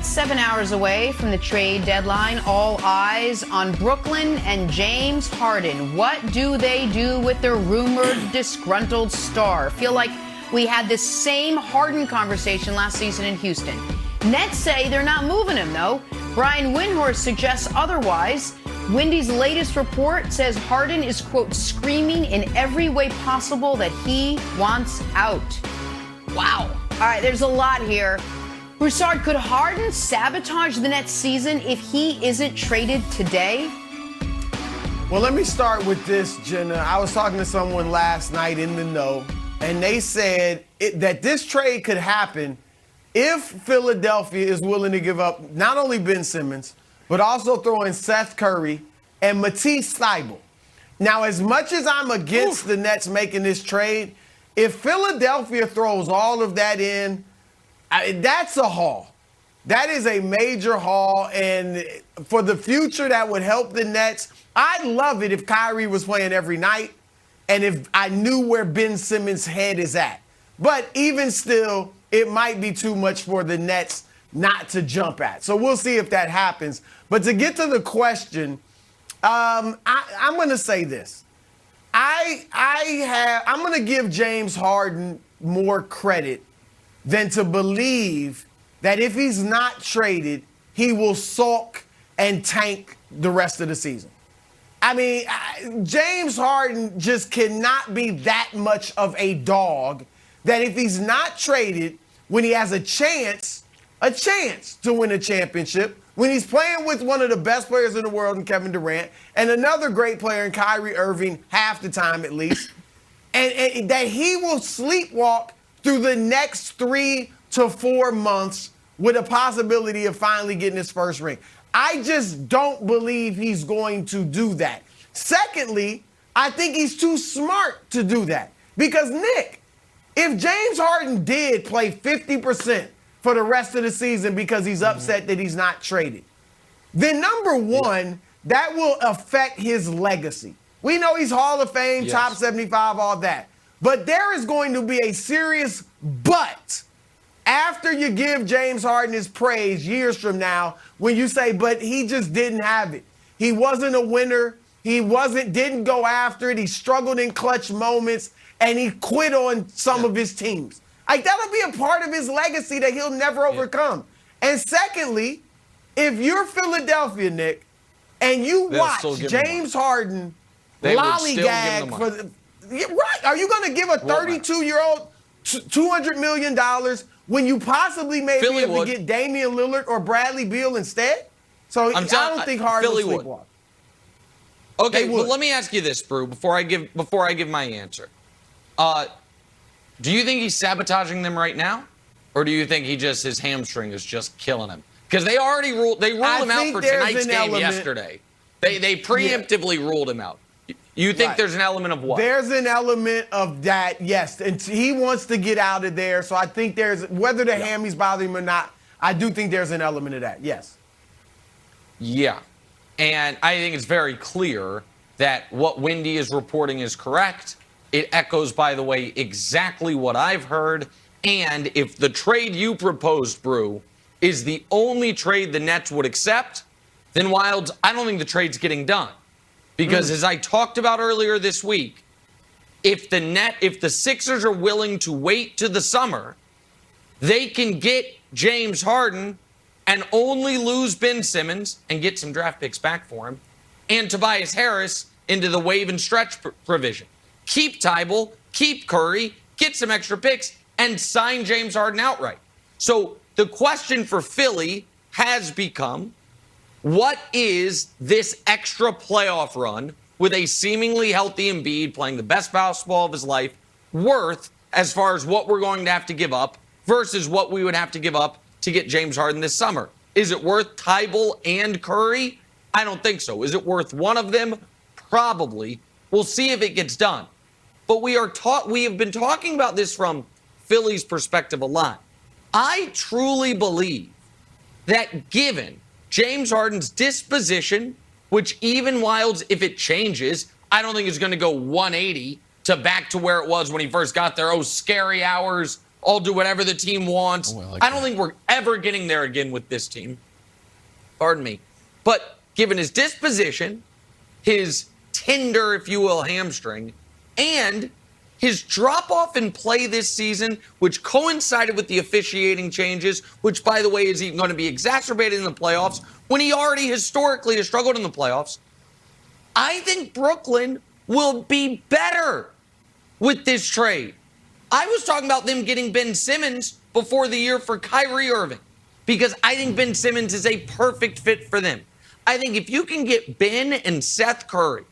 about 7 hours away from the trade deadline. All eyes on Brooklyn and James Harden. What do they do with their rumored disgruntled star? Feel like we had this same Harden conversation last season in Houston. Nets say they're not moving him, though. Brian Windhorst suggests otherwise. Wendy's latest report says Harden is, quote, screaming in every way possible that he wants out. Wow. All right, there's a lot here. Broussard, could Harden sabotage the Nets season if he isn't traded today? Well, let me start with this, Jenna. I was talking to someone last night in the know, and they said that this trade could happen if Philadelphia is willing to give up not only Ben Simmons, but also throw in Seth Curry and Matisse Thybulle. Now, as much as I'm against the Nets making this trade, if Philadelphia throws all of that in, that's a haul. That is a major haul, and for the future, that would help the Nets. I'd love it if Kyrie was playing every night and if I knew where Ben Simmons' head is at. But even still, it might be too much for the Nets not to jump at. So we'll see if that happens. But to get to the question, I'm going to say this. I'm going to give James Harden more credit than to believe that if he's not traded, he will sulk and tank the rest of the season. I mean, James Harden just cannot be that much of a dog that if he's not traded, when he has a chance to win a championship, when he's playing with one of the best players in the world in Kevin Durant and another great player in Kyrie Irving, half the time at least, and that he will sleepwalk through the next 3 to 4 months with a possibility of finally getting his first ring. I just don't believe he's going to do that. Secondly, I think he's too smart to do that. Because, Nick, if James Harden did play 50% for the rest of the season because he's upset that he's not traded, then number one, that will affect his legacy. We know he's Hall of Fame, top 75, all that. But there is going to be a serious but after you give James Harden his praise years from now when you say, but he just didn't have it. He wasn't a winner. He didn't go after it. He struggled in clutch moments, and he quit on some of his teams. Like, that'll be a part of his legacy that he'll never overcome. And secondly, if you're Philadelphia, Nick, and you watch James Harden lollygag for the right, are you going to give a 32-year-old $200 million when you possibly may be able to get Damian Lillard or Bradley Beal instead? So I don't think Harden will sleepwalk. Okay, well, let me ask you this, Brew, before I give my answer. Do you think he's sabotaging them right now, or do you think his hamstring is just killing him? Because they already ruled him out for tonight's game yesterday. They preemptively ruled him out. You think there's an element of what? There's an element of that, yes. And he wants to get out of there. So I think whether the hammy's bothering him or not, I do think there's an element of that, yes. Yeah. And I think it's very clear that what Wendy is reporting is correct. It echoes, by the way, exactly what I've heard. And if the trade you proposed, Brew, is the only trade the Nets would accept, then Wilds, I don't think the trade's getting done. Because as I talked about earlier this week, if the Sixers are willing to wait to the summer, they can get James Harden and only lose Ben Simmons and get some draft picks back for him, and Tobias Harris into the waive and stretch provision. Keep Thybulle, keep Curry, get some extra picks, and sign James Harden outright. So the question for Philly has become, what is this extra playoff run with a seemingly healthy Embiid playing the best basketball of his life worth as far as what we're going to have to give up versus what we would have to give up to get James Harden this summer? Is it worth Thybulle and Curry? I don't think so. Is it worth one of them? Probably. We'll see if it gets done. But we have been talking about this from Philly's perspective a lot. I truly believe that given James Harden's disposition, which even Wilds, if it changes, I don't think it's going to go 180 to back to where it was when he first got there. Oh, scary hours I'll do whatever the team wants. Oh, I don't think we're ever getting there again with this team. Pardon me. But given his disposition, his tender, if you will, hamstring, and his drop-off in play this season, which coincided with the officiating changes, which, by the way, is even going to be exacerbated in the playoffs, when he already historically has struggled in the playoffs, I think Brooklyn will be better with this trade. I was talking about them getting Ben Simmons before the year for Kyrie Irving, because I think Ben Simmons is a perfect fit for them. I think if you can get Ben and Seth Curry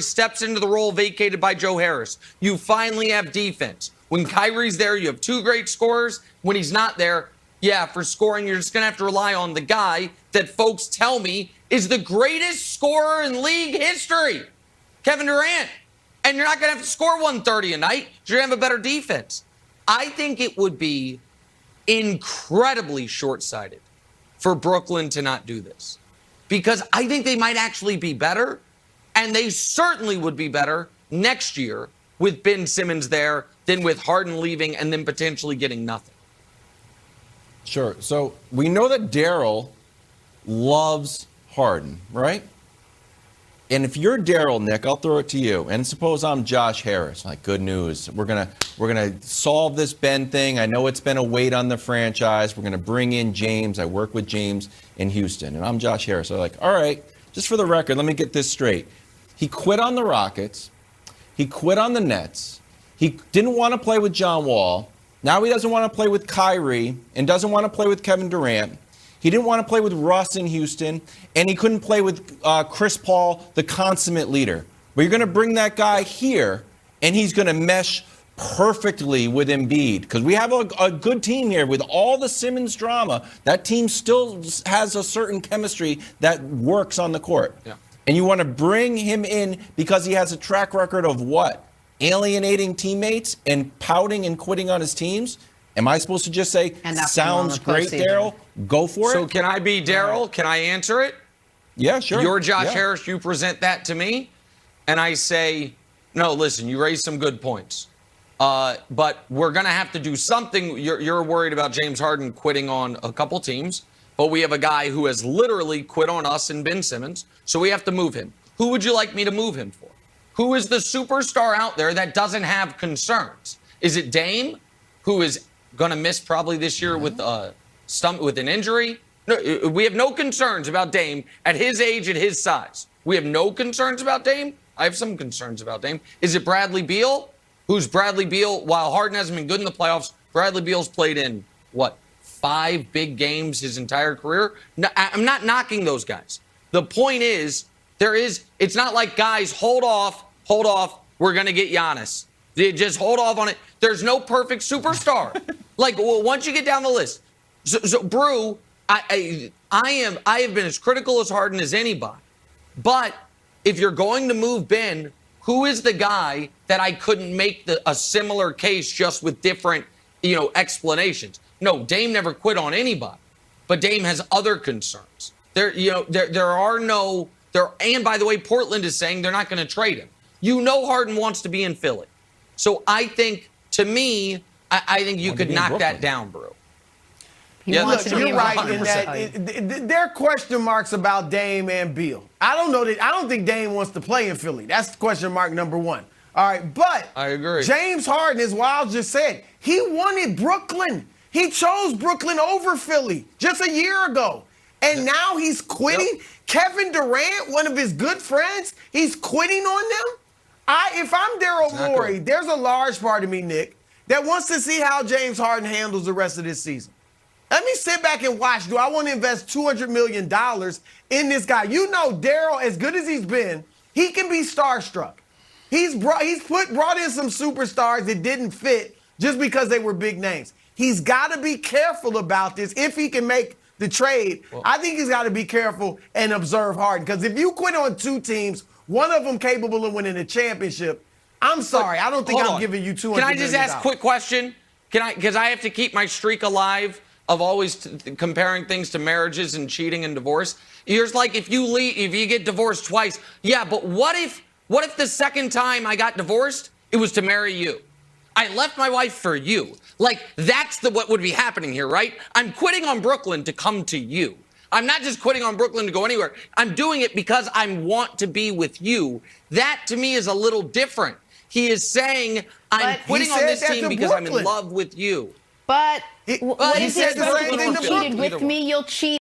steps into the role vacated by Joe Harris. You finally have defense. When Kyrie's there, you have two great scorers. When he's not there, yeah, for scoring, you're just going to have to rely on the guy that folks tell me is the greatest scorer in league history, Kevin Durant. And you're not going to have to score 130 a night. You're going to have a better defense. I think it would be incredibly short-sighted for Brooklyn to not do this, because I think they might actually be better. And they certainly would be better next year with Ben Simmons there than with Harden leaving and then potentially getting nothing. Sure. So we know that Daryl loves Harden, right? And if you're Daryl, Nick, I'll throw it to you. And suppose I'm Josh Harris. Like, good news. We're gonna solve this Ben thing. I know it's been a weight on the franchise. We're gonna bring in James. I work with James in Houston, and I'm Josh Harris. So I'm like, all right, just for the record, let me get this straight. He quit on the Rockets. He quit on the Nets. He didn't want to play with John Wall. Now he doesn't want to play with Kyrie and doesn't want to play with Kevin Durant. He didn't want to play with Russ in Houston, and he couldn't play with Chris Paul, the consummate leader. But you're going to bring that guy here, and he's going to mesh perfectly with Embiid, because we have a good team here with all the Simmons drama. That team still has a certain chemistry that works on the court. Yeah. And you want to bring him in because he has a track record of what? Alienating teammates and pouting and quitting on his teams? Am I supposed to just say, sounds great, Daryl? Go for it? So can I be Daryl? Can I answer it? Yeah, sure. You're Josh Harris. You present that to me. And I say, no, listen, you raised some good points. But we're going to have to do something. You're worried about James Harden quitting on a couple teams. But we have a guy who has literally quit on us and Ben Simmons. So we have to move him. Who would you like me to move him for? Who is the superstar out there that doesn't have concerns? Is it Dame, who is going to miss probably this year with an injury? No, we have no concerns about Dame at his age, at his size. We have no concerns about Dame. I have some concerns about Dame. Is it Bradley Beal? Who's Bradley Beal? While Harden hasn't been good in the playoffs, Bradley Beal's played in, 5 big games his entire career? No, I'm not knocking those guys. The point is, it's not like, guys, hold off, we're going to get Giannis. Just hold off on it. There's no perfect superstar. Once you get down the list. So Brew, I have been as critical as Harden as anybody. But if you're going to move Ben, who is the guy that I couldn't make a similar case just with different, explanations? No, Dame never quit on anybody, but Dame has other concerns. And by the way, Portland is saying they're not going to trade him. Harden wants to be in Philly. So I think, to me, I think you could knock that down, Brew. Look, you're right in that there are question marks about Dame and Beal. I don't think Dame wants to play in Philly. That's question mark number one. All right, but I agree. James Harden, as Wiles just said, he wanted Brooklyn. He chose Brooklyn over Philly just a year ago. And now he's quitting. Yep. Kevin Durant, one of his good friends, he's quitting on them. If I'm Daryl Morey, there's a large part of me, Nick, that wants to see how James Harden handles the rest of this season. Let me sit back and watch. Do I want to invest $200 million in this guy? Daryl, as good as he's been, he can be starstruck. He's brought in some superstars that didn't fit just because they were big names. He's got to be careful about this if he can make the trade. Well, I think he's got to be careful and observe Harden, because if you quit on 2 teams, one of them capable of winning a championship, I'm sorry. I don't think I'm giving you $200 million. Can I just ask a quick question? Because I have to keep my streak alive of always comparing things to marriages and cheating and divorce. Here's if you get divorced twice, yeah, but what if the second time I got divorced, it was to marry you? I left my wife for you. Like, that's what would be happening here, right? I'm quitting on Brooklyn to come to you. I'm not just quitting on Brooklyn to go anywhere. I'm doing it because I want to be with you. That, to me, is a little different. He is saying, I'm quitting on this team because I'm in love with you. But he what is said it the same supposed to thing be? to Cheated Brooklyn. with me, you'll cheat